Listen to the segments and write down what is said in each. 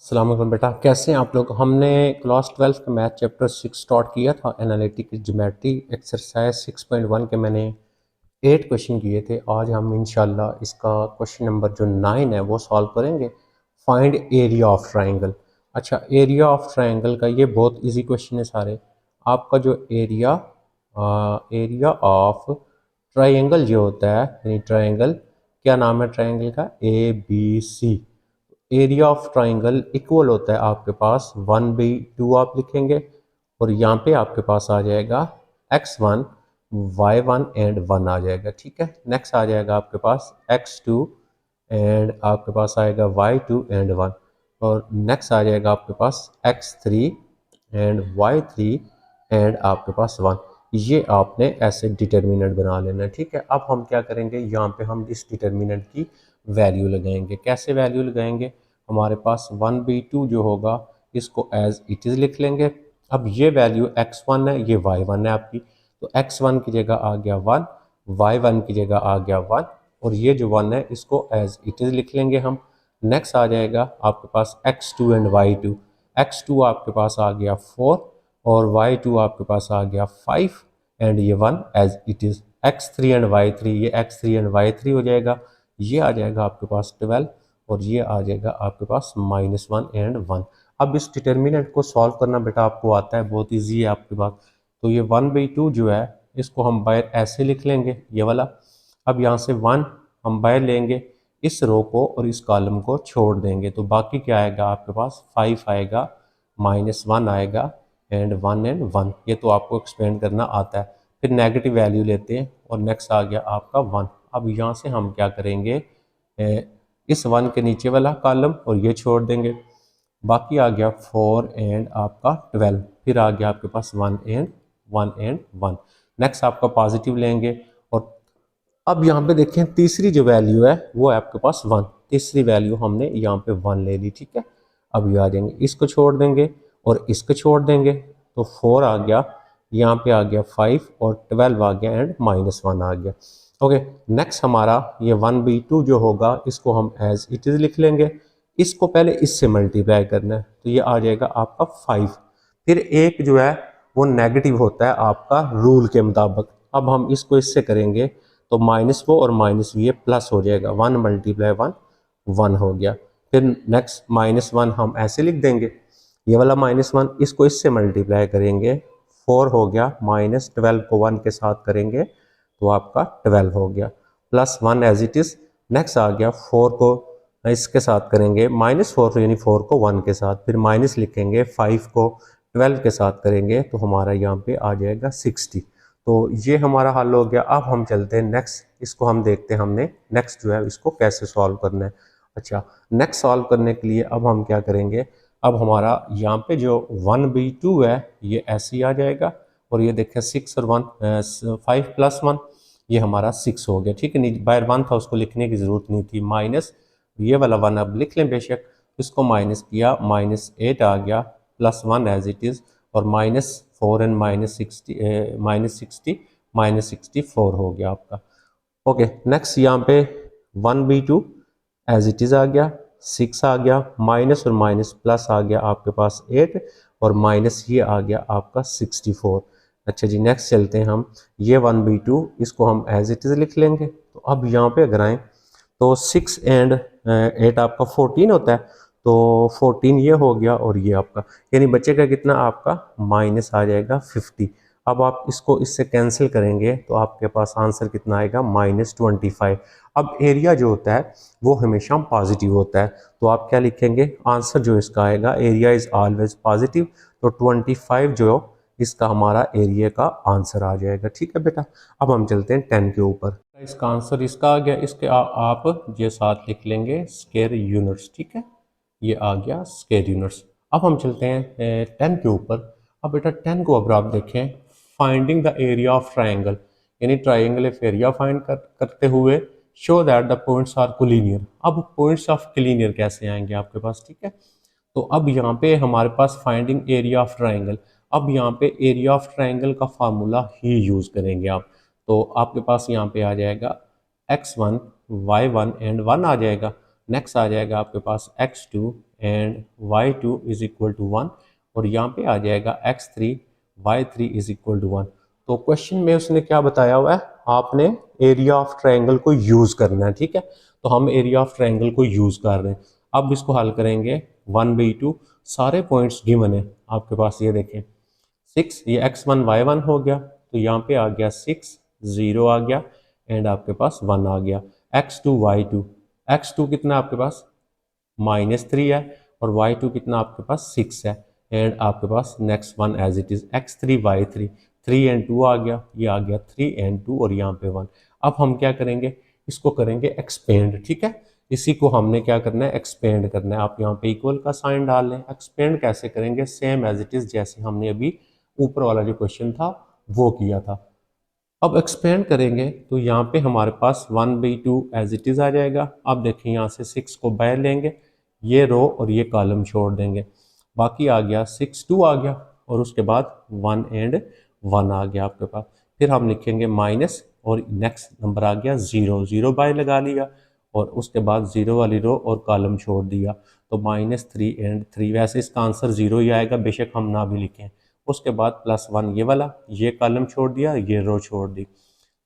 अस्सलाम वालेकुम बेटा, कैसे हैं आप लोग। हमने क्लास 12 का मैथ चैप्टर 6 स्टार्ट किया था। एनालिटिक ज्योमेट्री एक्सरसाइज 6.1 के मैंने 8 क्वेश्चन किए थे। आज हम इंशाल्लाह इसका क्वेश्चन नंबर जो 9 है वो सॉल्व करेंगे। Find area of triangle. अच्छा, एरिया ऑफ ट्राइंगल का ये बहुत इजी क्वेश्चन है सारे। आपका जो एरिया ऑफ ट्राइंगल जो होता है, यानी ट्राइंगल, क्या नाम है ट्राइंगल का, ABC। Area of triangle equal होता है आपके पास 1/2 आप लिखेंगे, और यहाँ पे आपके पास आ जाएगा x1 y1 एंड 1 आ जाएगा। ठीक है, नेक्स्ट आ जाएगा आपके पास x2 एंड आपके पास आएगा y2 एंड 1, और नेक्स्ट आ जाएगा आपके पास x3 एंड y3 एंड आपके पास 1। ये आपने ऐसे डिटर्मिनेंट बना लेना है। ठीक है, अब हम क्या करेंगे, यहाँ पे हम इस डिटर्मिनेंट की वैल्यू लगाएंगे। कैसे वैल्यू लगाएंगे, हमारे पास 1/2 जो होगा इसको एज इट इज़ लिख लेंगे। अब ये वैल्यू x1 है, ये y1 है आपकी, तो x1 की जगह आ गया 1, y1 की जगह आ गया 1, और ये जो 1 है इसको एज इट इज़ लिख लेंगे हम। नेक्स्ट आ जाएगा आपके पास x2 एंड y2। x2 आपके पास आ गया 4 और y2 आपके पास आ गया 5 एंड ये 1 as it is. x3 and y3, ये x3 एंड y3 हो जाएगा। ये आ जाएगा आपके पास 12 और ये आ जाएगा आपके पास -1 एंड 1। अब इस डिटर्मिनेंट को सॉल्व करना बेटा आपको आता है, बहुत इजी है आपके पास। तो ये 1/2 जो है इसको हम बाहर ऐसे लिख लेंगे, ये वाला। अब यहाँ से 1 हम बाहर लेंगे, इस रो को और इस कॉलम को छोड़ देंगे, तो बाकी क्या आएगा आपके पास, 5 आएगा, -1 आएगा एंड 1 एंड 1। ये तो आपको एक्सपेंड करना आता है। फिर नेगेटिव वैल्यू लेते हैं और नेक्स्ट आ गया आपका 1। अब यहाँ से हम क्या करेंगे, इस 1 के नीचे वाला कॉलम और ये छोड़ देंगे, बाकी आ गया 4 एंड आपका 12। फिर आ गया आपके पास 1 एंड 1। नेक्स्ट आपका पॉजिटिव लेंगे, और अब यहाँ पे देखें तीसरी जो वैल्यू है वो है आपके पास 1। तीसरी वैल्यू हमने यहाँ पे 1 ले ली। ठीक है, अब ये आ जाएंगे, इसको छोड़ देंगे और इसको छोड़ देंगे, तो 4 आ गया, यहाँ पे आ गया 5 और 12 आ गया एंड -1 आ गया। ओके, नेक्स्ट हमारा ये 1/2 जो होगा इसको हम एज इट इज़ लिख लेंगे। इसको पहले इससे मल्टीप्लाई करना है, तो ये आ जाएगा आपका 5। फिर एक जो है वो नेगेटिव होता है आपका रूल के मुताबिक। अब हम इसको इससे करेंगे तो -4 और -2 ये प्लस हो जाएगा, 1 × 1 1 हो गया। फिर नेक्स्ट -1 हम ऐसे लिख देंगे, ये वाला -1 इसको इससे मल्टीप्लाई करेंगे, 4 हो गया, -12 को 1 के साथ करेंगे तो आपका 12 हो गया, +1 एज इट इज़। नेक्स्ट आ गया 4 को इसके साथ करेंगे, -4 यानी 4 को 1 के साथ, फिर माइनस लिखेंगे, 5 को 12 के साथ करेंगे तो हमारा यहाँ पे आ जाएगा 60। तो ये हमारा हल हो गया। अब हम चलते हैं नेक्स्ट, इसको हम देखते हैं हमने नेक्स्ट जो है इसको कैसे सॉल्व करना है। अच्छा, नेक्स्ट सॉल्व करने के लिए अब हम क्या करेंगे, अब हमारा यहाँ पे जो 1/2 है ये ऐसे ही आ जाएगा, और ये देखें 6 और 1 5 + 1 ये हमारा 6 हो गया। ठीक है, बाहर 1 था उसको लिखने की ज़रूरत नहीं थी, माइनस ये वाला 1 अब लिख लें बेशक, इसको माइनस किया, -8 आ गया, +1 एज इट इज़, और -4 एंड -60 -64 हो गया आपका। ओके, नेक्स्ट यहाँ पे 1/2 एज इट इज़ आ गया, 6 आ गया, माइनस और माइनस प्लस आ गया आपके पास 8, और माइनस ये आ गया आपका 64। अच्छा जी, नेक्स्ट चलते हैं हम, ये 1/2 इसको हम एज इट इज़ लिख लेंगे। तो अब यहाँ पे अगर आएँ तो 6 एंड 8 आपका 14 होता है, तो 14 ये हो गया, और ये आपका यानी बचेगा कितना, आपका माइनस आ जाएगा 50। अब आप इसको इससे कैंसिल करेंगे तो आपके पास आंसर कितना आएगा, -25। अब एरिया जो होता है वो हमेशा पॉजिटिव होता है, तो आप क्या लिखेंगे, आंसर जो इसका आएगा, एरिया इज़ ऑलवेज पॉजिटिव, तो 25 जो इसका हमारा एरिया का आंसर आ जाएगा। ठीक है बेटा, अब हम चलते हैं 10 के ऊपर। इसका आंसर इसका आ गया, इसके आप ये साथ लिख लेंगे स्क्वायर यूनिट्स। ठीक है, ये आ गया स्क्वायर यूनिट्स। अब हम चलते हैं 10 के ऊपर। अब बेटा 10 को अगर आप देखें, finding the area of triangle, यानी ट्राइंगल एरिया फाइंड करते हुए show that the points are collinear. अब पॉइंट्स ऑफ कोलिनियर कैसे आएंगे आपके पास, ठीक है। तो अब यहाँ पे हमारे पास फाइंडिंग एरिया ऑफ ट्राइंगल, अब यहाँ पे एरिया ऑफ ट्राइंगल का फार्मूला ही यूज़ करेंगे आप। तो आपके पास यहाँ पे आ जाएगा x1 y1 एंड 1 आ जाएगा। नेक्स्ट आ जाएगा आपके पास x2 and y2 is equal to 1 और यहाँ पे आ जाएगा x3 y3 is equal to 1। तो क्वेश्चन में उसने क्या बताया हुआ है, आपने एरिया ऑफ ट्रायंगल को यूज करना है, ठीक है। तो हम एरिया ऑफ ट्रायंगल को यूज कर रहे हैं। अब इसको हल करेंगे 1/2, सारे पॉइंट्स गिवन है आपके पास, ये देखें 6, ये x1 y1 हो गया, तो यहाँ पे आ गया 6, 0 आ गया एंड आपके पास 1 आ गया। x2 y2, x2 कितना आपके पास -3 है और y2 कितना आपके पास 6 है एंड आपके पास next one as it is x3 y3, 3 and 2 आ गया, ये आ गया 3 एंड 2 और यहाँ पे 1। अब हम क्या करेंगे, इसको करेंगे एक्सपेंड, ठीक है। इसी को हमने क्या करना है, एक्सपेंड करना है। आप यहाँ पे इक्वल का साइन डाल लें। एक्सपेंड कैसे करेंगे, सेम एज इट इज जैसे हमने अभी ऊपर वाला जो क्वेश्चन था वो किया था। अब एक्सपेंड करेंगे तो यहाँ पे हमारे पास 1/2 एज इट इज आ जाएगा। अब देखिए यहाँ से 6 को बाहर लेंगे, ये रो और ये कॉलम छोड़ देंगे, बाकी आ गया 6 2 आ गया और उसके बाद 1 एंड 1 आ गया आपके पास। फिर हम लिखेंगे माइनस और नेक्स्ट नंबर आ गया 0, 0 बाय लगा लिया और उसके बाद 0 वाली रो और कॉलम छोड़ दिया, तो -3 एंड 3। वैसे इसका आंसर 0 ही आएगा, बेशक हम ना भी लिखें। उसके बाद +1 ये वाला, ये कॉलम छोड़ दिया, ये रो छोड़ दी,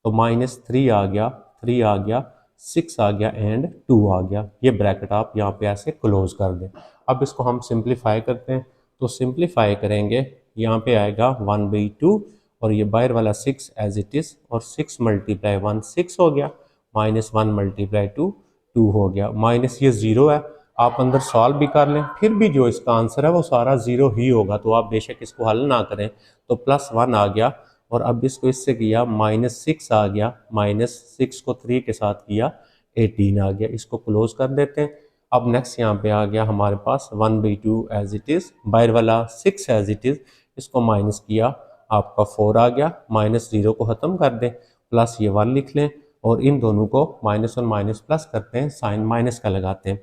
तो -3 आ गया, 3 आ गया, 6 आ गया एंड 2 आ गया। ये ब्रैकेट आप यहाँ पे ऐसे क्लोज कर दें। अब इसको हम सिंप्लीफाई करते हैं, तो सिंप्लीफाई करेंगे, यहाँ पे आएगा 1/2 और ये बाहर वाला 6 एज इट इज और 6 × 1 6 हो गया, -1 × 2 2 हो गया, माइनस ये 0 है। आप अंदर सॉल्व भी कर लें, फिर भी जो इसका आंसर है वो सारा 0 ही होगा, तो आप बेशक इसको हल ना करें। तो +1 आ गया और अब इसको इससे किया -6 आ गया, -6 को 3 के साथ किया 18 आ गया। इसको क्लोज कर देते हैं। अब नेक्स्ट यहाँ पे आ गया हमारे पास 1/2 एज इट इज़, बाहर वाला 6 एज इट इज़, इसको माइनस किया, आपका 4 आ गया, -0 को ख़त्म कर दें, प्लस ये 1 लिख लें और इन दोनों को माइनस और माइनस प्लस करते हैं, साइन माइनस का लगाते हैं,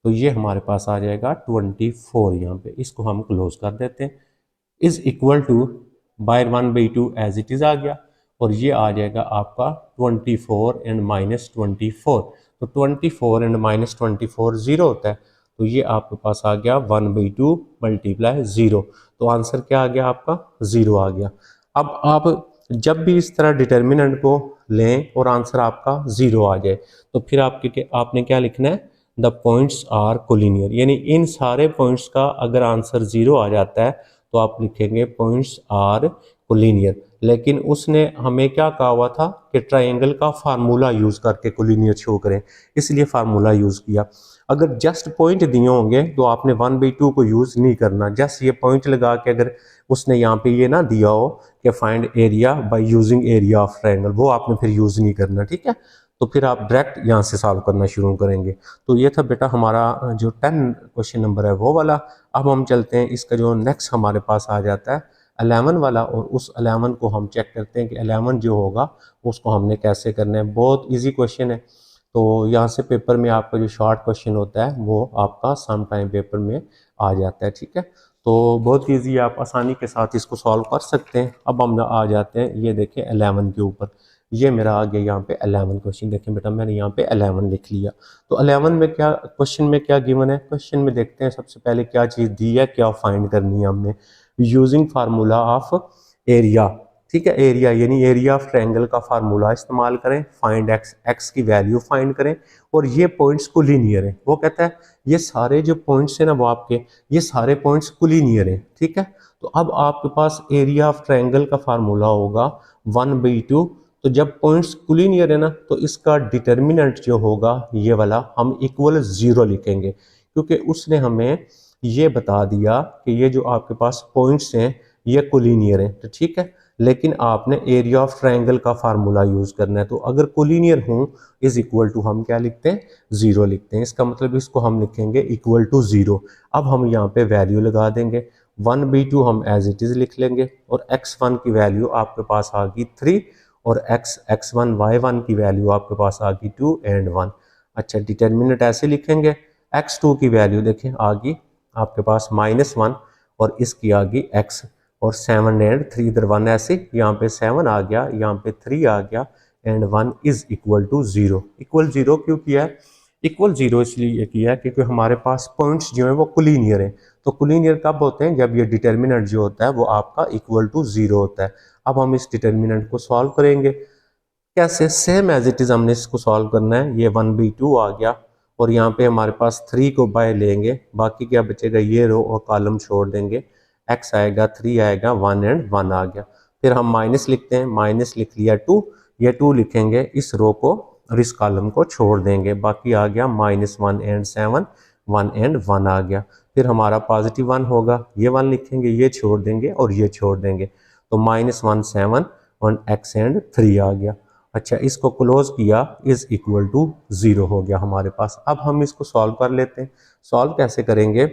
तो ये हमारे पास आ जाएगा 24। यहाँ पे इसको हम क्लोज कर देते हैं, is equal to by 1/2 as it is आ गया और ये आ जाएगा आपका 24 एंड -24। तो 24 एंड -24 0 होता है, तो ये आपके पास आ गया 1/2 × 0। तो आंसर क्या आ गया आपका 0 आ गया। अब आप जब भी इस तरह डिटर्मिनेंट को लें और आंसर आपका 0 आ जाए, तो फिर आपने क्या लिखना है, द पॉइंट्स आर कोलिनियर, यानी इन सारे पॉइंट्स का अगर आंसर 0 आ जाता है तो आप लिखेंगे पॉइंट्स आर कोलिनियर। लेकिन उसने हमें क्या कहा हुआ था कि ट्रायंगल का फार्मूला यूज़ करके कोलिनियर शो करें, इसलिए फार्मूला यूज़ किया। अगर जस्ट पॉइंट दिए होंगे तो आपने 1/2 को यूज़ नहीं करना, जस्ट ये पॉइंट लगा के अगर उसने यहाँ पे ये ना दिया हो कि find area by using area of triangle, वो आपने फिर यूज़ नहीं करना, ठीक है। तो फिर आप डायरेक्ट यहाँ से सॉल्व करना शुरू करेंगे। तो ये था बेटा हमारा जो 10 क्वेश्चन नंबर है वो वाला। अब हम चलते हैं, इसका जो नेक्स्ट हमारे पास आ जाता है 11 वाला, और उस 11 को हम चेक करते हैं कि 11 जो होगा उसको हमने कैसे करना है। बहुत ईजी क्वेश्चन है, तो यहाँ से पेपर में आपका जो शॉर्ट क्वेश्चन होता है वो आपका सम टाइम पेपर में आ जाता है, ठीक है। तो बहुत ईजी, आप आसानी के साथ इसको सॉल्व कर सकते हैं। अब हम आ जाते हैं, ये देखें 11 के ऊपर, ये मेरा आ गया यहाँ पे 11 क्वेश्चन। देखें बेटा मैंने यहाँ पे 11 लिख लिया। तो 11 में क्या क्वेश्चन में क्या गिवन है, क्वेश्चन में देखते हैं सबसे पहले क्या चीज़ दी है, क्या फाइंड करनी है हमने, यूजिंग फार्मूला ऑफ एरिया, ठीक है। एरिया यानी एरिया ऑफ ट्रायंगल का फार्मूला इस्तेमाल करें, फाइंड एक्स, एक्स की वैल्यू फाइंड करें और ये पॉइंट्स कोलिनियर है। वो कहता है ये सारे जो पॉइंट्स हैं ना वो आपके, ये सारे पॉइंट्स कोलिनियर हैं, ठीक है। तो अब आपके पास एरिया ऑफ ट्रायंगल का फार्मूला होगा 1/2। तो जब पॉइंट्स कोलिनियर है ना तो इसका डिटर्मिनेंट जो होगा ये वाला हम इक्वल 0 लिखेंगे, क्योंकि उसने हमें ये बता दिया कि ये जो आपके पास पॉइंट्स हैं ये कोलिनियर हैं, तो ठीक है। लेकिन आपने एरिया ऑफ ट्रायंगल का फार्मूला यूज करना है, तो अगर कोलिनियर हूं इज इक्वल टू हम क्या लिखते हैं 0 लिखते हैं। इसका मतलब इसको हम लिखेंगे इक्वल टू 0। अब हम यहाँ पे वैल्यू लगा देंगे, 1/2 हम एज इट इज लिख लेंगे और x1 की वैल्यू आपके पास आ गई 3 और x1 y1 की वैल्यू आपके पास आ गई 2 एंड 1। अच्छा, डिटर्मिनेंट ऐसे लिखेंगे, x2 की वैल्यू देखें आ गई आपके पास -1 और इसकी आ गई x और 7 एंड 3 इधर 1, ऐसे यहाँ पे 7 आ गया, यहाँ पे 3 आ गया and 1 is equal to 0। Equal 0 क्यों किया है, इक्वल जीरो इसलिए किया है क्योंकि हमारे पास पॉइंट्स जो हैं वो कोलिनियर हैं। तो कोलिनियर कब होते हैं? जब ये डिटर्मिनेंट जो होता है वो आपका इक्वल टू जीरो होता है। अब हम इस डिटर्मिनेंट को सॉल्व करेंगे। कैसे? सेम एज इट इज हमने इसको सॉल्व करना है। ये 1/2 आ गया और यहाँ पे हमारे पास 3 को बाय लेंगे, बाकी क्या बचेगा? ये रो और कॉलम छोड़ देंगे। x आएगा, 3 आएगा, 1 एंड 1 आ गया। फिर हम माइनस लिखते हैं, माइनस लिख लिया 2, ये 2 लिखेंगे, इस रो को और इस कॉलम को छोड़ देंगे, बाकी आ गया -1 एंड 7, 1 एंड 1 आ गया। फिर हमारा पॉजिटिव 1 होगा, ये 1 लिखेंगे, ये छोड़ देंगे और ये छोड़ देंगे, तो -1 7 और x एंड 3 आ गया। अच्छा, इसको क्लोज किया, इज इक्वल टू 0 हो गया हमारे पास। अब हम इसको सॉल्व कर लेते हैं। सॉल्व कैसे करेंगे?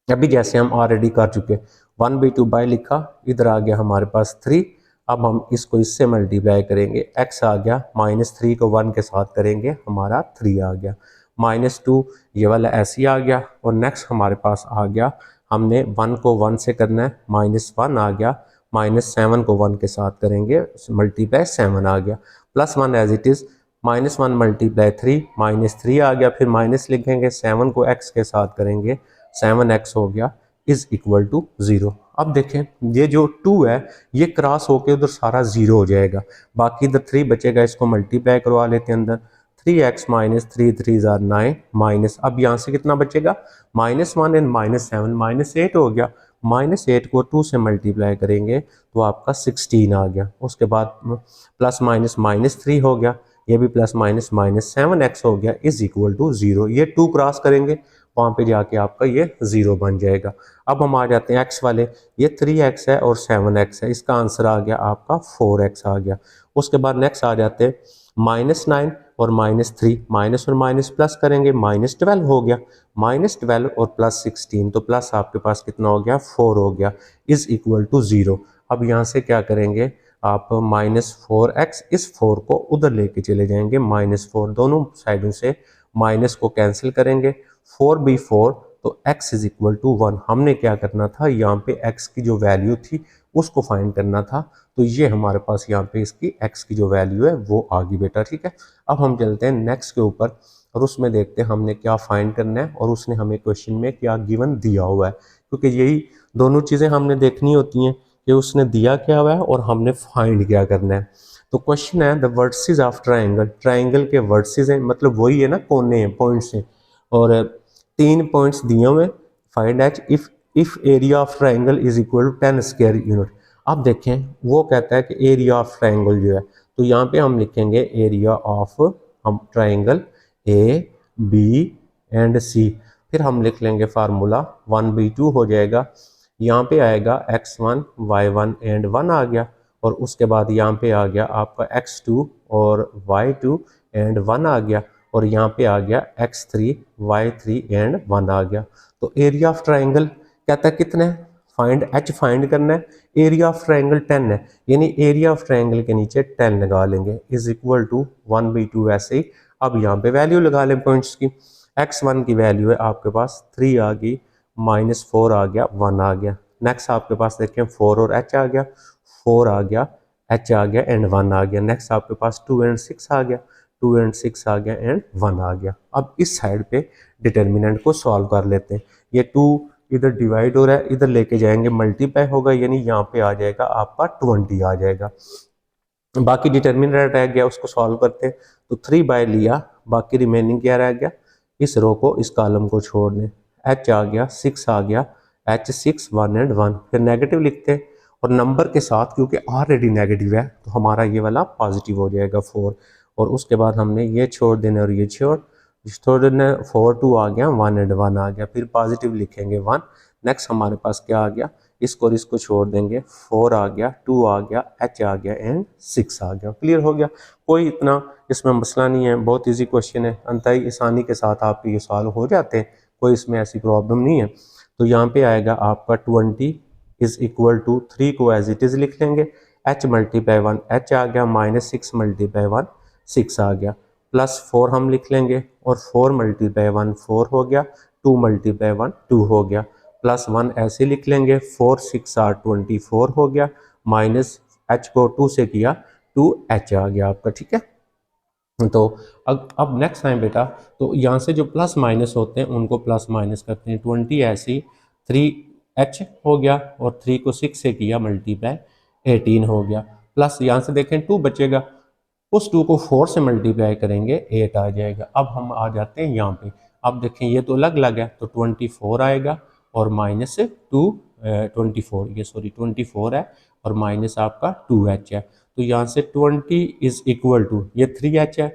अभी जैसे हम ऑलरेडी कर चुके, 1/2 बाय लिखा, इधर आ गया हमारे पास 3। अब हम इसको इससे मल्टीप्लाई करेंगे, x आ गया, -3 को 1 के साथ करेंगे, हमारा 3 आ गया, -2 ये वाला ऐसे ही आ गया। और नेक्स्ट हमारे पास आ गया, हमने 1 को 1 से करना है, -1 आ गया, -7 को 1 के साथ करेंगे, मल्टीप्लाई 7 आ गया, +1 एज इट इज़, -1 मल्टीप्लाई 3, -3 आ गया, फिर माइनस लिखेंगे, 7 को x के साथ करेंगे, 7x हो गया, इज इक्वल टू 0। अब देखें, ये जो 2 है ये क्रॉस होके उधर सारा 0 हो जाएगा, बाकी इधर 3 बचेगा, इसको मल्टीप्लाई करवा लेते हैं अंदर, 3x माइनस 3 3 9 माइनस, अब यहाँ से कितना बचेगा? -1 एंड -7 -8 हो गया, -8 को 2 से मल्टीप्लाई करेंगे तो आपका 16 आ गया। उसके बाद प्लस माइनस -3 हो गया, ये भी प्लस माइनस -7x हो गया, इज इक्वल टू 0। ये 2 क्रॉस करेंगे, वहाँ पे जाके आपका ये 0 बन जाएगा। अब हम आ जाते हैं x वाले, ये 3x है और 7x है, इसका आंसर आ गया आपका 4x आ गया। उसके बाद नेक्स्ट आ जाते हैं -9 और -3, माइनस और माइनस प्लस करेंगे, -12 हो गया, -12 और +16, तो प्लस आपके पास कितना हो गया? 4 हो गया, इज इक्वल टू 0। अब यहाँ से क्या करेंगे आप? -4x, इस 4 को उधर लेके चले जाएंगे, -4 दोनों साइडों से माइनस को कैंसिल करेंगे, 4 तो x इज इक्वल टू 1। हमने क्या करना था? यहाँ पे x की जो वैल्यू थी उसको फाइंड करना था, तो ये हमारे पास यहाँ पे इसकी x की जो वैल्यू है वो आ गई बेटा, ठीक है। अब हम चलते हैं नेक्स्ट के ऊपर और उसमें देखते हैं हमने क्या फाइंड करना है और उसने हमें क्वेश्चन में क्या गिवन दिया हुआ है, क्योंकि यही दोनों चीज़ें हमने देखनी होती हैं कि उसने दिया क्या हुआ है और हमने फाइंड क्या करना है। तो क्वेश्चन है the vertices of triangle, triangle के वर्टिसेस हैं, मतलब वही है ना, कोने हैं, पॉइंट्स हैं, और 3 पॉइंट्स दिए हुए, find H if area of triangle is equal to 10 square unit. अब देखें, वो कहता है कि एरिया ऑफ ट्राइंगल जो है, तो यहाँ पे हम लिखेंगे एरिया ऑफ, हम ट्राइंगल ए बी एंड सी, फिर हम लिख लेंगे फार्मूला 1/2 हो जाएगा, यहाँ पे आएगा x1 y1 एंड 1 आ गया, और उसके बाद यहाँ पे आ गया आपका x2 और y2 एंड 1 आ गया, और यहाँ पे आ गया x3 y3 एंड 1 आ गया। तो एरिया ऑफ ट्राइंगल कहता है कितना है? फाइंड h फाइंड करना है, एरिया ऑफ ट्राइंगल 10 है, यानी एरिया ऑफ ट्राइंगल के नीचे 10 लगा लेंगे, इज इक्वल टू 1/2 ऐसे ही। अब यहाँ पे वैल्यू लगा लें पॉइंट्स की, x1 की वैल्यू है आपके पास 3 आ गई, -4 आ गया, 1 आ गया, नेक्स्ट आपके पास देखें 4 और h आ गया, 4 आ गया, h आ गया एंड 1 आ गया, नेक्स्ट आपके पास 2 एंड 6 आ गया, 2 एंड 6 आ गया एंड 1 आ गया। अब इस साइड पे डिटर्मिनेंट को सॉल्व कर लेते हैं, ये 2 इधर डिवाइड हो रहा है, इधर लेके जाएंगे मल्टीप्लाई होगा, यानी यहाँ पे आ जाएगा आपका 20 आ जाएगा। बाकी डिटर्मिनेंट रह गया, उसको सॉल्व करते हैं, तो 3 बाय लिया, बाकी रिमेनिंग क्या रह गया? इस रो को इस कॉलम को छोड़ दें, h आ गया, 6 आ गया, h6 1 एंड 1, फिर नेगेटिव लिखते हैं और नंबर के साथ, क्योंकि ऑलरेडी नेगेटिव है तो हमारा ये वाला पॉजिटिव हो जाएगा 4, और उसके बाद हमने ये छोड़ देना और ये छोड़ देना, 4 2 आ गया, 1 एंड 1 आ गया, फिर पॉजिटिव लिखेंगे 1, नेक्स्ट हमारे पास क्या आ गया? इसको और इसको छोड़ देंगे, 4 आ गया, 2 आ गया, h आ गया एंड 6 आ गया। क्लियर हो गया, कोई इतना इसमें मसला नहीं है, बहुत इजी क्वेश्चन है, अंततः आसानी के साथ आपके ये सॉल्व हो जाते हैं, कोई इसमें ऐसी प्रॉब्लम नहीं है। तो यहाँ पे आएगा आपका 20 इज इक्वल टू 3 को एज इट इज लिख लेंगे, h मल्टीप्लाई 1 h आ गया, -6 मल्टीप्लाई 1 6 आ गया, +4 हम लिख लेंगे और 4 मल्टीप्लाई 1 4 हो गया, 2 मल्टीप्लाई 1 2 हो गया, +1 ऐसे लिख लेंगे, 4 6 आर 24 हो गया, माइनस h को 2 से किया 2h आ गया आपका, ठीक है। तो अब नेक्स्ट टाइम बेटा, तो यहाँ से जो प्लस माइनस होते हैं उनको प्लस माइनस करते हैं। 20 ऐसी 3h हो गया और 3 को 6 से किया मल्टीप्लाई 18 हो गया। प्लस यहाँ से देखें 2 बचेगा, उस 2 को 4 से मल्टीप्लाई करेंगे 8 आ जाएगा। अब हम आ जाते हैं यहाँ पे, अब देखें ये तो अलग अलग है, तो 24 आएगा और माइनस 2 24 ये सॉरी 24 है और माइनस आपका 2h है। तो यहाँ से 20 इज इक्वल टू ये 3h है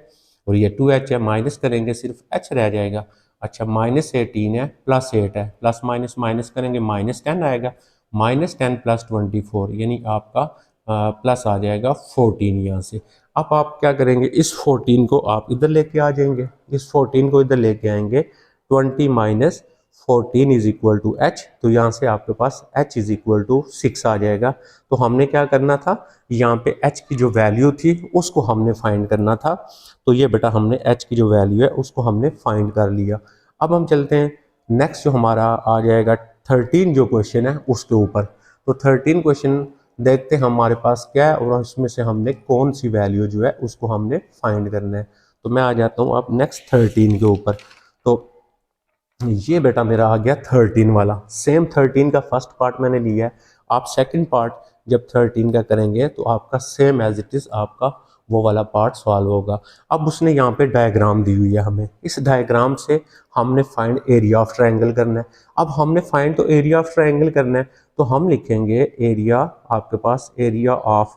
और ये 2h है, माइनस करेंगे सिर्फ h रह जाएगा। अच्छा -18 है प्लस 8 है, प्लस माइनस माइनस करेंगे -10 आएगा, -10 प्लस 24 यानी आपका प्लस आ जाएगा 14 यहाँ से। अब आप क्या करेंगे, इस 14 को आप इधर लेके आ जाएंगे, इस 14 को इधर लेके आएंगे, 20 minus 14 is equal to h, तो यहाँ से आपके पास h इज इक्वल टू 6 आ जाएगा। तो हमने क्या करना था, यहाँ पे h की जो वैल्यू थी उसको हमने फाइंड करना था। तो ये बेटा हमने h की जो वैल्यू है उसको हमने फाइंड कर लिया। अब हम चलते हैं नेक्स्ट, जो हमारा आ जाएगा 13 जो क्वेश्चन है उसके ऊपर। तो 13 क्वेश्चन देखते हैं हमारे पास क्या है और उसमें से हमने कौन सी वैल्यू जो है उसको हमने फाइंड करना है। तो मैं आ जाता हूँ अब नेक्स्ट 13 के ऊपर। तो ये बेटा मेरा आ गया 13 वाला, सेम 13 का फर्स्ट पार्ट मैंने लिया है। आप सेकंड पार्ट जब 13 का करेंगे तो आपका सेम एज इट इज आपका वो वाला पार्ट सॉल्व होगा। अब उसने यहाँ पे डायग्राम दी हुई है, हमें इस डायग्राम से हमने फाइंड एरिया ऑफ ट्रायंगल करना है। अब हमने फाइंड तो एरिया ऑफ ट्रायंगल करना है, तो हम लिखेंगे एरिया, आपके पास एरिया ऑफ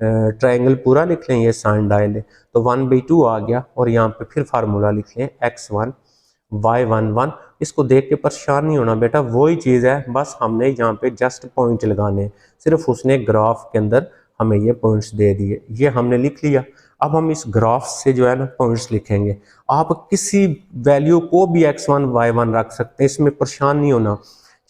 ट्रायंगल पूरा लिख लें, ये साइन डायल है तो 1/2 आ गया और यहाँ पे फिर फार्मूला लिख लें x1 y11। इसको देख के परेशान नहीं होना बेटा, वही चीज़ है, बस हमने यहाँ पे जस्ट पॉइंट लगाने हैं, सिर्फ उसने ग्राफ के अंदर हमें ये पॉइंट्स दे दिए, ये हमने लिख लिया। अब हम इस ग्राफ से जो है ना पॉइंट्स लिखेंगे। आप किसी वैल्यू को भी x1 y1 रख सकते हैं, इसमें परेशान नहीं होना,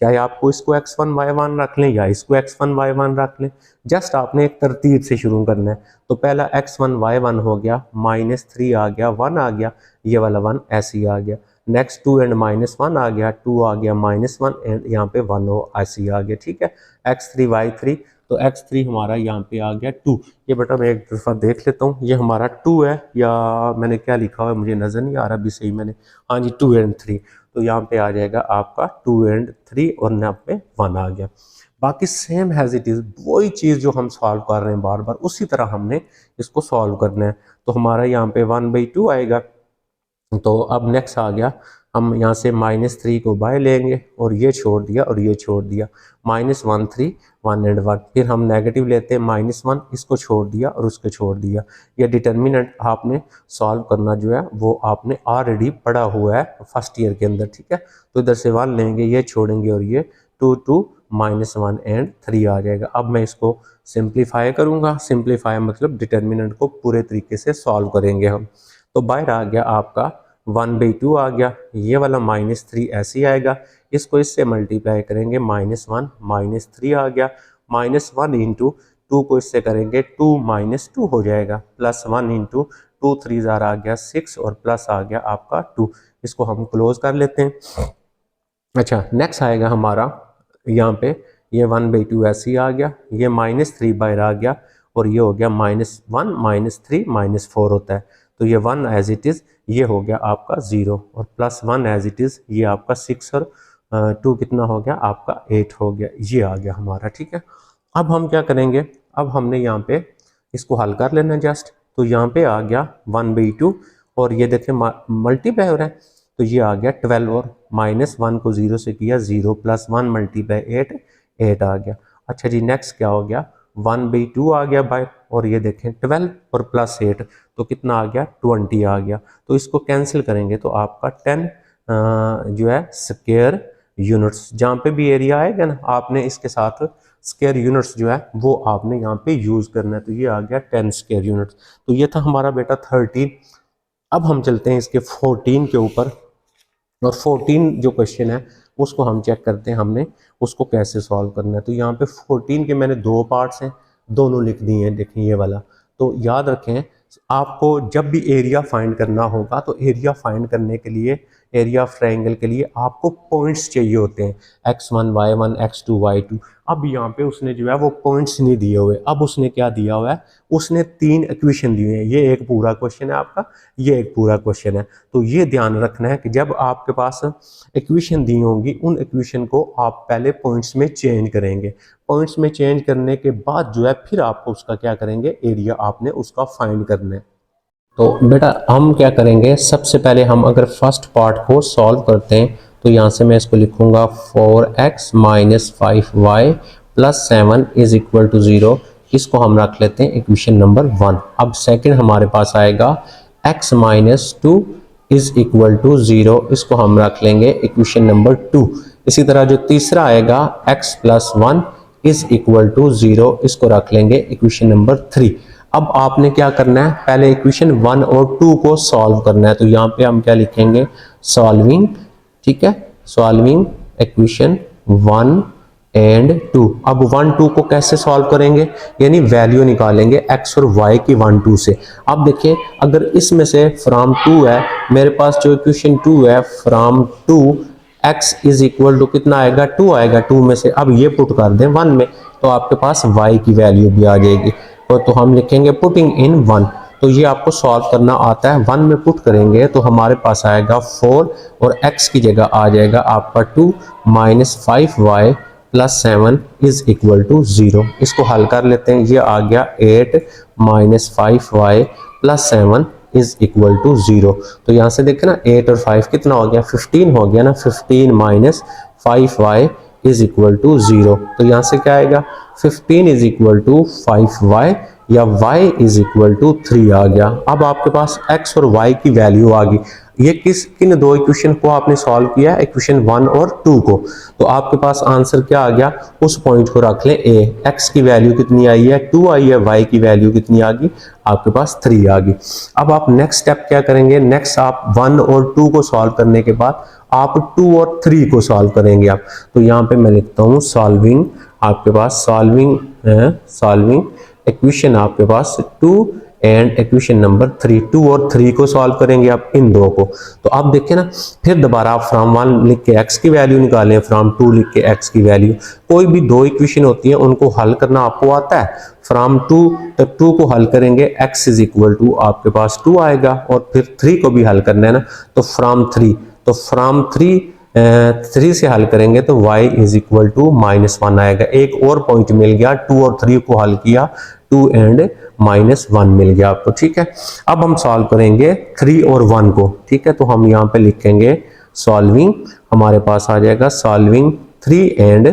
चाहे आपको इसको x1 y1 रख लें या इसको x1 y1 रख लें, जस्ट आपने एक तरतीब से शुरू करना है। तो पहला x1 y1 हो गया, -3 आ गया, 1 आ गया, ये वाला 1 ऐसे ही आ गया। नेक्स्ट 2 एंड -1 आ गया, 2 आ गया -1 एंड यहाँ पे 1 हो ऐसे ही आ गया, ठीक है। x3 y3, तो x3 हमारा यहाँ पे आ गया 2। ये बेटा मैं एक दफ़ा देख लेता हूँ ये हमारा 2 है या मैंने क्या लिखा हुआ है मुझे नज़र नहीं आ रहा अभी सही मैंने, हाँ जी 2 एंड 3, तो यहाँ पे आ जाएगा आपका 2 एंड 3 और यहाँ पे 1 आ गया। बाकी सेम हैज इट इज़, वही चीज़ जो हम सॉल्व कर रहे हैं बार बार उसी तरह हमने इसको सॉल्व करना है। तो हमारा यहाँ पे 1/2 आएगा। तो अब नेक्स्ट आ गया, हम यहाँ से -3 को बाय लेंगे और ये छोड़ दिया और ये छोड़ दिया, -1 3 1 एंड 1, फिर हम नेगेटिव लेते हैं -1, इसको छोड़ दिया और उसको छोड़ दिया। ये डिटर्मिनेंट आपने सॉल्व करना जो है वो आपने ऑलरेडी पढ़ा हुआ है फर्स्ट ईयर के अंदर, ठीक है। तो इधर से 1 लेंगे, ये छोड़ेंगे और ये 2 2 -1 एंड 3 आ जाएगा। अब मैं इसको सिंप्लीफाई करूँगा, सिंप्लीफाई मतलब डिटर्मिनेंट को पूरे तरीके से सॉल्व करेंगे हम। तो बाहर आ गया आपका 1/2 आ गया, ये वाला -3 ऐसे ही आएगा, इसको इससे मल्टीप्लाई करेंगे, -1 -3 आ गया, -1 इंटू 2 को इससे करेंगे 2 -2 हो जाएगा, +1 इंटू 2 3 ज़ार आ गया 6 और प्लस आ गया आपका 2। इसको हम क्लोज कर लेते हैं। अच्छा नेक्स्ट आएगा हमारा यहाँ पे ये 1/2 ऐसे ही आ गया, ये -3 बाहर आ गया और ये हो गया -1 -3 -4 होता है, तो ये 1 एज इट इज़ ये हो गया आपका 0 और +1 एज इट इज़ ये आपका 6 और 2 कितना हो गया आपका 8 हो गया, ये आ गया हमारा, ठीक है। अब हम क्या करेंगे, अब हमने यहाँ पे इसको हल कर लेना जस्ट। तो यहाँ पे आ गया 1/2 और ये देखें मल्टीप्लाई हो रहा है, तो ये आ गया 12 और -1 को 0 से किया 0 +1 × 8 8 आ गया। अच्छा जी नेक्स्ट क्या हो गया, 1/2 आ गया बाय और ये देखें 12 और +8 तो कितना आ गया 20 आ गया। तो इसको कैंसिल करेंगे तो आपका 10 जो है स्क्वायर यूनिट्स, जहाँ पे भी एरिया आएगा ना आपने इसके साथ स्क्वायर यूनिट्स जो है वो आपने यहाँ पे यूज़ करना है। तो ये आ गया 10 स्क्वायर यूनिट्स। तो ये था हमारा बेटा 13। अब हम चलते हैं इसके 14 के ऊपर और 14 जो क्वेश्चन है उसको हम चेक करते हैं हमने उसको कैसे सॉल्व करना है। तो यहाँ पे 14 के मैंने 2 पार्ट्स हैं, दोनों लिख दिए हैं, देखें ये वाला। तो याद रखें आपको जब भी एरिया फाइंड करना होगा तो एरिया फाइंड करने के लिए एरिया ऑफ ट्राइंगल के लिए आपको पॉइंट्स चाहिए होते हैं, x1 y1 x2 y2। अब यहाँ पे उसने जो है वो पॉइंट्स नहीं दिए हुए, अब उसने क्या दिया हुआ है, उसने 3 इक्वेशन दिए हैं। ये एक पूरा क्वेश्चन है आपका, ये एक पूरा क्वेश्चन है। तो ये ध्यान रखना है कि जब आपके पास इक्वेशन दी होंगी, उन इक्वेशन को आप पहले पॉइंट्स में चेंज करेंगे। पॉइंट्स में चेंज करने के बाद जो है फिर आपको उसका क्या करेंगे, एरिया आपने उसका फाइंड करना है। तो बेटा हम क्या करेंगे, सबसे पहले हम अगर फर्स्ट पार्ट को सॉल्व करते हैं तो यहाँ से मैं इसको लिखूंगा 4x minus 5y plus 7 is equal to 0। इसको हम रख लेते हैं इक्वेशन नंबर 1। अब सेकंड हमारे पास आएगा x minus 2 is equal to 0। इसको हम रख लेंगे इक्वेशन नंबर 2। इसी तरह जो तीसरा आएगा x plus 1 is equal to 0। इसको रख लेंगे इक्वेशन नंबर 3। अब आपने क्या करना है, पहले इक्वेशन 1 और 2 को सॉल्व करना है। तो यहाँ पे हम क्या लिखेंगे, सॉल्विंग, ठीक है, सॉल्विंग इक्वेशन 1 एंड 2। अब 1 2 को कैसे सॉल्व करेंगे, यानी वैल्यू निकालेंगे x और y की 1 2 से। अब देखिए अगर इसमें से फ्रॉम 2 है, मेरे पास जो इक्वेशन 2 है from 2 x is equal to कितना आएगा, 2 आएगा। 2 में से अब ये पुट कर दें 1 में, तो आपके पास y की वैल्यू भी आ जाएगी। तो हम लिखेंगे पुटिंग इन 1। तो ये आपको सॉल्व करना आता है। 1 में पुट करेंगे तो हमारे पास आएगा 4 और x की जगह आ जाएगा आपका 2 minus 5y plus 7 is equal to 0। इसको हल कर लेते हैं। ये आ गया 8 minus 5y plus 7 is equal to 0। तो यहाँ से देखें ना 8 और 5 कितना हो गया, 15 हो गया ना। 15 minus 5y is equal to 0। तो यहाँ से क्या आएगा, 15 इज इक्वल टू 5y या y इज इक्वल टू 3 आ गया। अब आपके पास x और y की वैल्यू आ गई। ये किन दो इक्वेशन को आपने सॉल्व किया, इक्वेशन 1 और 2 को। तो आपके पास आंसर क्या आ गया, उस पॉइंट को रख लें a। x की वैल्यू कितनी आई है, 2 आई है। y की वैल्यू कितनी आ गई, आपके पास 3 आ गई। अब आप नेक्स्ट स्टेप क्या करेंगे, नेक्स्ट आप 1 और 2 को सॉल्व करने के बाद आप 2 और 3 को सॉल्व करेंगे आप। तो यहाँ पे मैं लिखता हूँ सॉल्विंग, आपके पास सॉल्विंग है, सॉल्विंग इक्वेशन आपके पास 2 एंड इक्वेशन नंबर 3। 2 और 3 को सॉल्व करेंगे आप इन दो को। तो आप देखिए ना, फिर दोबारा आप फ्रॉम 1 लिख के x की वैल्यू निकालें, फ्रॉम 2 लिख के x की वैल्यू। कोई भी दो इक्वेशन होती है उनको हल करना आपको आता है। फ्रॉम 2 तक 2 को हल करेंगे, x इज इक्वल टू आपके पास 2 आएगा। और फिर 3 को भी हल करना है ना, तो फ्रॉम 3, तो फ्रॉम 3 से हल करेंगे तो y इज इक्वल टू -1 आएगा। एक और पॉइंट मिल गया, 2 और 3 को हल किया, 2 एंड -1 मिल गया आपको, ठीक है। अब हम सॉल्व करेंगे 3 और 1 को, ठीक है। तो हम यहाँ पे लिखेंगे सॉल्विंग, हमारे पास आ जाएगा सॉल्विंग 3 एंड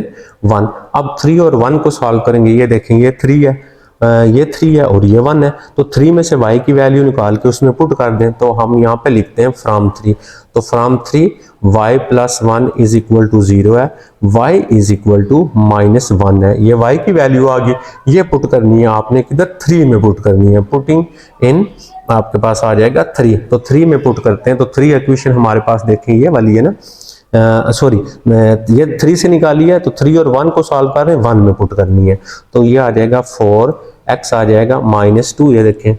1। अब 3 और 1 को सॉल्व करेंगे, ये देखेंगे 3 है, ये 3 है और ये 1 है। तो 3 में से y की वैल्यू निकाल के उसमें पुट कर दें। तो हम यहाँ पे लिखते हैं फ्रॉम 3। तो from 3 y plus 1 is equal to 0 है, y इज इक्वल टू -1 है। ये y की वैल्यू आ गई, ये पुट करनी है आपने किधर, 3 में पुट करनी है। पुटिंग इन आपके पास आ जाएगा 3। तो 3 में पुट करते हैं। तो 3 इक्वेशन हमारे पास देखें ये वाली है ना, सॉरी ये 3 से निकाली है। तो 3 और 1 को सॉल्व कर रहे हैं, 1 में पुट करनी है। तो ये आ जाएगा 4x आ जाएगा -2, ये देखें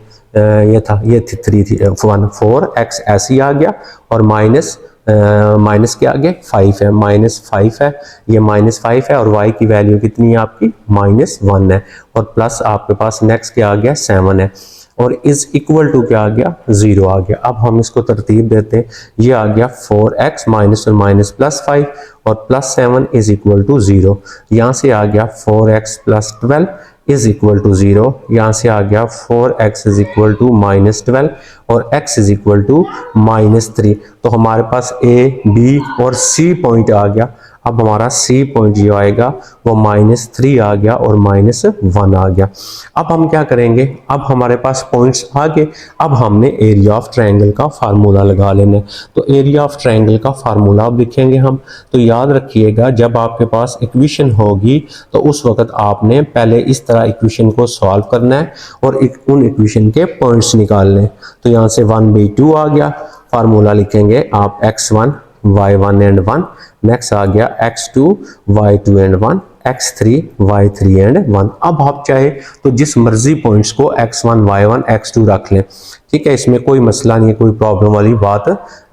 ये था, ये थी 3 थी 1, 4x ऐसे ही आ गया। और माइनस के आगे 5 है, -5 है, ये -5 है। और y की वैल्यू कितनी है आपकी, -1 है। और प्लस आपके पास नेक्स्ट क्या आ गया, 7 है। और इज इक्वल टू क्या आ गया, 0 आ गया। अब हम इसको तरतीब देते हैं। ये आ गया 4x माइनस और माइनस +5 और +7 इज इक्वल टू 0। यहाँ से आ गया 4x + 12 इज इक्वल टू 0। यहाँ से आ गया 4x इज इक्वल टू -12 और x इज इक्वल टू -3। तो हमारे पास A, B और C पॉइंट आ गया। अब हमारा C पॉइंट जो आएगा वो -3 आ गया और -1 आ गया। अब हम क्या करेंगे, अब हमारे पास पॉइंट्स आ गए। अब हमने एरिया ऑफ ट्रायंगल का फार्मूला लगा लेना है। तो एरिया ऑफ ट्रायंगल का फार्मूला अब लिखेंगे हम। तो याद रखिएगा, जब आपके पास इक्वेशन होगी तो उस वक्त आपने पहले इस तरह इक्वेशन को सॉल्व करना है और उन इक्वेशन के पॉइंट्स निकालने हैं। तो यहाँ से 1/2 आ गया। फार्मूला लिखेंगे आप x1 y1 एंड 1। नेक्स्ट आ गया x2 y2 and 1, x3 y3 and 1। अब आप चाहे तो जिस मर्जी पॉइंट्स को x1 y1 x2 रख लें, ठीक है। इसमें कोई मसला नहीं है, कोई प्रॉब्लम वाली बात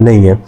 नहीं है।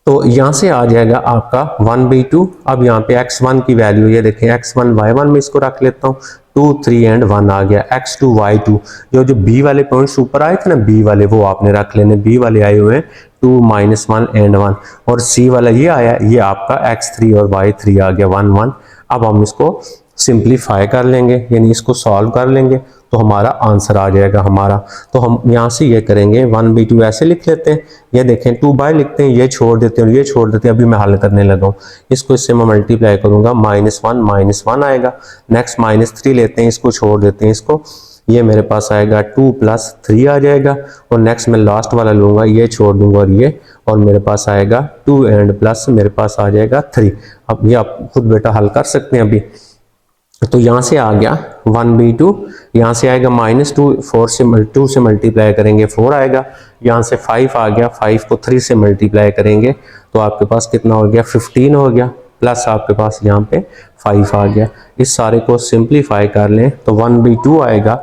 तो यहाँ से आ जाएगा आपका 1/2। अब यहाँ पे x1 की वैल्यू ये देखें, x1 y1 में इसको रख लेता हूँ, 2 3 एंड 1 आ गया, x2 y2। जो जो b वाले पॉइंट्स ऊपर आए थे ना, b वाले, वो आपने रख लेने, b वाले आए हुए हैं 2 -1 एंड 1, और c वाला ये आया, ये आपका x3 और y3 आ गया 1 1। अब हम इसको सिंप्लीफाई कर लेंगे, यानी इसको सॉल्व कर लेंगे, तो हमारा आंसर आ जाएगा हमारा। तो हम यहाँ से ये करेंगे 1/2 ऐसे लिख लेते हैं, ये देखें 2 बाय लिखते हैं, ये छोड़ देते हैं और ये छोड़ देते हैं। अभी मैं हल करने लगा हूँ, इसको इससे मैं मल्टीप्लाई करूंगा, -1 आएगा। नेक्स्ट -3 लेते हैं, इसको छोड़ देते हैं, इसको, ये मेरे पास आएगा 2 + 3 आ जाएगा। और नेक्स्ट मैं लास्ट वाला लूंगा, ये छोड़ दूंगा और ये, और मेरे पास आएगा 2 एंड प्लस मेरे पास आ जाएगा 3। अब ये आप खुद बेटा हल कर सकते हैं अभी। तो यहाँ से आ गया 1/2, यहाँ से आएगा -2, 4 से 2 से मल्टीप्लाई करेंगे 4 आएगा। यहाँ से 5 आ गया, 5 को 3 से मल्टीप्लाई करेंगे तो आपके पास कितना हो गया, 15 हो गया, प्लस आपके पास यहाँ पे 5 आ गया। इस सारे को सिंप्लीफाई कर लें तो 1/2 आएगा,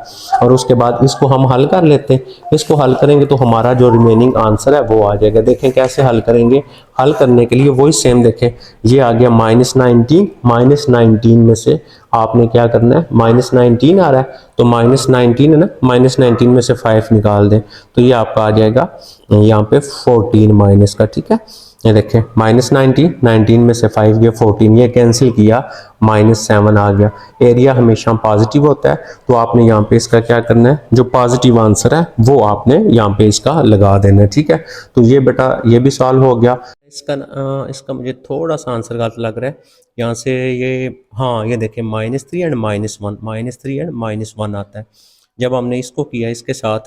और उसके बाद इसको हम हल कर लेते हैं। इसको हल करेंगे तो हमारा जो रिमेनिंग आंसर है वो आ जाएगा। देखें कैसे हल करेंगे, हल करने के लिए वही सेम देखें, ये आ गया -19 में से आपने क्या करना है, -19 आ रहा है तो -19 है ना, -19 में से 5 निकाल दें तो ये आपका आ जाएगा यहाँ पे 14 माइनस का। ठीक है, ये देखें -19 में से 5 गया 14, ये कैंसिल किया, -7 आ गया। एरिया हमेशा पॉजिटिव होता है, तो आपने यहाँ पे इसका क्या करना है, जो पॉजिटिव आंसर है वो आपने यहाँ पे इसका लगा देना है। ठीक है, तो ये बेटा ये भी सॉल्व हो गया। इसका मुझे थोड़ा सा आंसर गलत लग रहा है, यहाँ से ये, हाँ ये देखें -3 एंड -3 एंड -1 आता है। जब हमने इसको किया इसके साथ,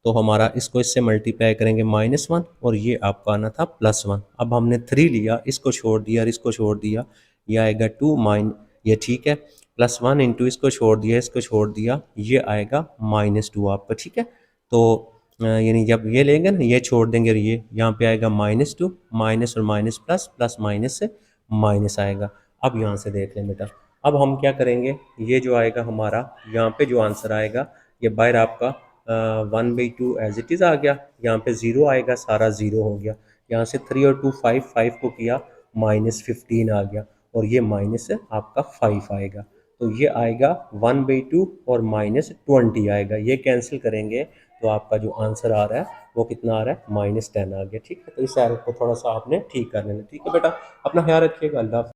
तो हमारा इसको इससे मल्टीप्लाई करेंगे -1, और ये आपका आना था +1। अब हमने 3 लिया, इसको छोड़ दिया और इसको छोड़ दिया, ये आएगा 2 ये ठीक है, +1 इंटू इसको छोड़ दिया, इसको छोड़ दिया, ये आएगा -2 आपका। ठीक है, तो यानी जब ये लेंगे ना, ये छोड़ देंगे और ये यहाँ पे आएगा -2, माइनस और माइनस प्लस, प्लस माइनस से माइनस आएगा। अब यहाँ से देख लें बेटा, अब हम क्या करेंगे, ये जो आएगा हमारा, यहाँ पे जो आंसर आएगा, ये बाहर आपका 1/2 एज इट इज़ आ गया, यहाँ पे 0 आएगा, सारा 0 हो गया। यहाँ से 3 और 2 5, 5 को किया, -15 आ गया, और ये माइनस से आपका 5 आएगा। तो ये आएगा 1/2 और -20 आएगा, ये कैंसिल करेंगे तो आपका जो आंसर आ रहा है वो कितना आ रहा है, -10 आ गया। ठीक है, तो इस एरर को थोड़ा सा आपने ठीक कर लेना। ठीक है बेटा, अपना ख्याल रखिएगा, अल्लाह।